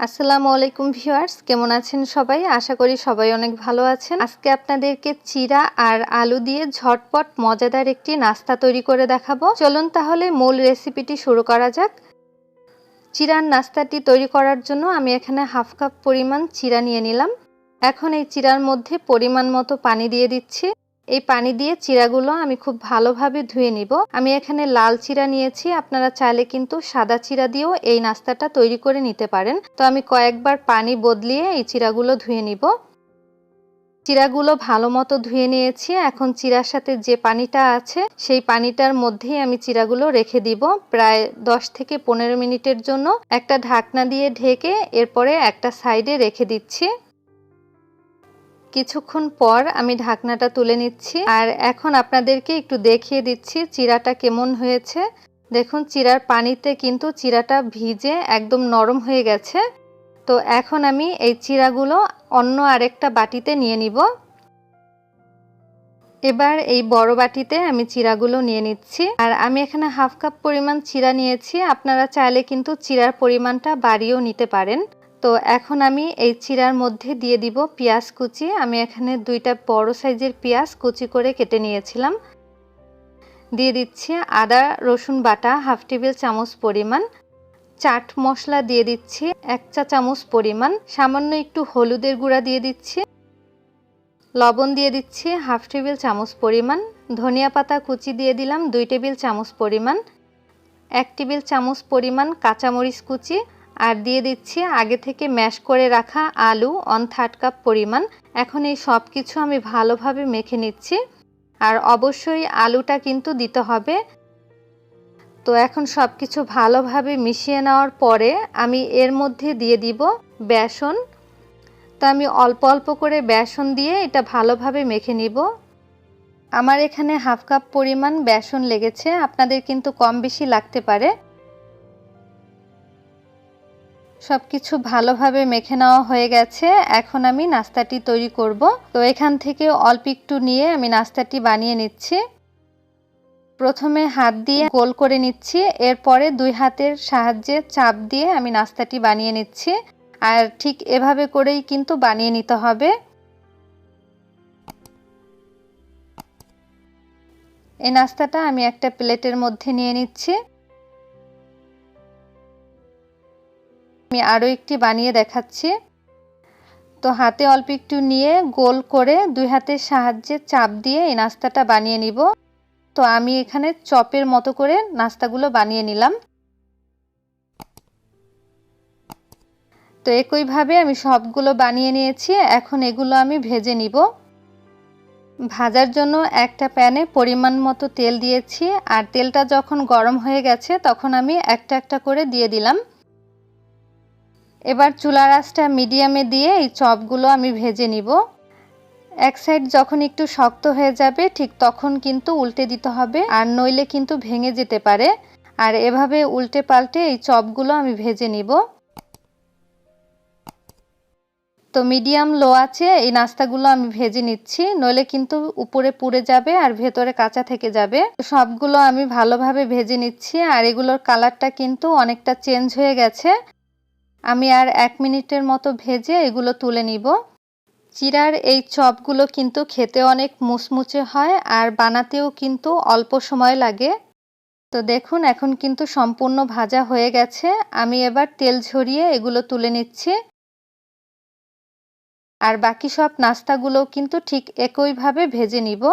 আসসালামু আলাইকুম ভিউয়ার্স, কেমন আছেন সবাই? আশা করি সবাই অনেক ভালো আছেন। আজকে আপনাদেরকে চিরা আর আলু দিয়ে ঝটপট মজাদার একটি নাস্তা তৈরি করে দেখাবো। চলুন তাহলে মূল রেসিপিটি শুরু করা যাক। চিরার নাস্তাটি তৈরি করার জন্য আমি এখানে হাফ কাপ পরিমাণ চিরা নিয়ে নিলাম। এখন এই চিরার মধ্যে পরিমাণ মতো পানি দিয়ে দিচ্ছি। এই পানি দিয়ে চিরাগুলো আমি খুব ভালোভাবে ধুয়ে নিব। আমি এখানে লাল চিরা নিয়েছি, আপনারা চাইলে কিন্তু সাদা চিরা দিয়েও এই নাস্তাটা তৈরি করে নিতে পারেন। তো আমি কয়েকবার পানি বদলিয়ে এই চিরাগুলো ধুয়ে নিব। চিরাগুলো ভালো মতো ধুয়ে নিয়েছি। এখন চিরার সাথে যে পানিটা আছে সেই পানিটার মধ্যেই আমি চিরাগুলো রেখে দিব প্রায় 10 থেকে 15 মিনিটের জন্য। একটা ঢাকনা দিয়ে ঢেকে এরপরে একটা সাইডে রেখে দিচ্ছি। কিছুক্ষণ পর আমি ঢাকনাটা তুলে নিচ্ছি আর এখন আপনাদেরকে একটু দেখিয়ে দিচ্ছি চিরাটা কেমন হয়েছে। দেখুন চিরার পানিতে কিন্তু চিরাটা ভিজে একদম নরম হয়ে গেছে। তো এখন আমি এই চিরাগুলো অন্য আরেকটা বাটিতে নিয়ে নিব। এবার এই বড় বাটিতে আমি চিরাগুলো নিয়ে নিচ্ছি আর আমি এখানে হাফ কাপ পরিমাণ চিরা নিয়েছি। আপনারা চাইলে কিন্তু চিরার পরিমাণটা বাড়িয়েও নিতে পারেন। তো এখন আমি এই চিরার মধ্যে দিয়ে দিব পেঁয়াজ কুচি। আমি এখানে 2টা বড় সাইজের পেঁয়াজ কুচি করে কেটে নিয়েছিলাম। দিয়ে দিচ্ছি আদা রসুন বাটা হাফ টেবিল চামচ পরিমাণ, চাট মশলা দিয়ে দিচ্ছি 1 চা চামচ পরিমাণ, সামান্য একটু হলুদের গুঁড়া দিয়ে দিচ্ছি, লবণ দিয়ে দিচ্ছি হাফ টেবিল চামচ পরিমাণ, ধনিয়া পাতা কুচি দিয়ে দিলাম 2 টেবিল চামচ পরিমাণ, 1 টেবিল চামচ পরিমাণ কাঁচামরিচ কুচি, আর দিয়ে দিচ্ছি আগে থেকে ম্যাশ করে রাখা আলু 1/3 কাপ পরিমাণ। এখন এই সব কিছু আমি ভালোভাবে মেখে নিচ্ছি আর অবশ্যই আলুটা কিন্তু দিতে হবে। তো এখন সব কিছু ভালোভাবে মিশিয়ে নেওয়ার পরে আমি এর মধ্যে দিয়ে দিব বেসন। তো আমি অল্প অল্প করে বেসন দিয়ে এটা ভালোভাবে মেখে নিব। আমার এখানে হাফ কাপ পরিমাণ বেসন লেগেছে, আপনাদের কিন্তু কম বেশি লাগতে পারে। সবকিছু ভালোভাবে মেখে নেওয়া হয়ে গেছে। এখন আমি নাস্তাটি তৈরি করব। তো এখান থেকে অল্প একটু নিয়ে আমি নাস্তাটি বানিয়ে নিচ্ছি। প্রথমে হাত দিয়ে গোল করে নিচ্ছি, এরপরে 2 হাতের সাহায্যে চাপ দিয়ে আমি নাস্তাটি বানিয়ে নিচ্ছি। আর ঠিক এভাবে করেই কিন্তু বানিয়ে নিতে হবে। এই নাস্তাটা আমি একটা প্লেটের মধ্যে নিয়ে নিচ্ছি। আমি আরও একটি বানিয়ে দেখাচ্ছি। তো হাতে অল্প একটু নিয়ে গোল করে 2 হাতের সাহায্যে চাপ দিয়ে এই নাস্তাটা বানিয়ে নিব। তো আমি এখানে চপের মতো করে নাস্তাগুলো বানিয়ে নিলাম। তো একইভাবে আমি সবগুলো বানিয়ে নিয়েছি। এখন এগুলো আমি ভেজে নিব। ভাজার জন্য একটা প্যানে পরিমাণ মতো তেল দিয়েছি আর তেলটা যখন গরম হয়ে গেছে তখন আমি একটা একটা করে দিয়ে দিলাম। এবার চুলার আঁচটা মিডিয়ামে দিয়ে এই চপগুলো আমি ভেজে নিব। এক সাইড যখন একটু শক্ত হয়ে যাবে ঠিক তখন কিন্তু উল্টে দিতে হবে, আর নইলে কিন্তু ভেঙে যেতে পারে। আর এভাবে উল্টে পাল্টে এই চপগুলো আমি ভেজে নিব। তো মিডিয়াম লো আছে এই নাস্তাগুলো আমি ভেজে নিচ্ছি, নইলে কিন্তু উপরে পুড়ে যাবে আর ভেতরে কাঁচা থেকে যাবে। সবগুলো আমি ভালোভাবে ভেজে নিচ্ছি আর এগুলোর কালারটা কিন্তু অনেকটা চেঞ্জ হয়ে গেছে। আমি আর 1 মিনিটের মতো ভেজে এগুলো তুলে নিব। চিরার এই চপগুলো কিন্তু খেতে অনেক মুচমুচে হয় আর বানাতেও কিন্তু অল্প সময় লাগে। তো দেখুন এখন কিন্তু সম্পূর্ণ ভাজা হয়ে গেছে। আমি এবার তেল ঝরিয়ে এগুলো তুলে নিচ্ছি। আর বাকি সব নাস্তাগুলো কিন্তু ঠিক একইভাবে ভেজে নিব।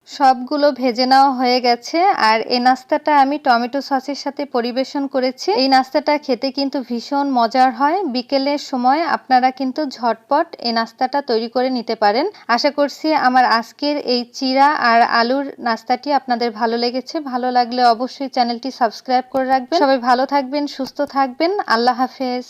সবগুলো ভেজে নেওয়া হয়ে গেছে আর এই নাস্তাটা আমি টমেটো সসের সাথে পরিবেশন করেছি। এই নাস্তাটা খেতে কিন্তু ভীষণ মজার হয়। বিকেলের সময় আপনারা কিন্তু ঝটপট এই নাস্তাটা তৈরি করে নিতে পারেন। আশা করছি আমার আজকের এই চিরা আর আলুর নাস্তাটি আপনাদের ভালো লেগেছে। ভালো লাগলে অবশ্যই চ্যানেলটি সাবস্ক্রাইব করে রাখবেন। সবাই ভালো থাকবেন, সুস্থ থাকবেন। আল্লাহ হাফেজ।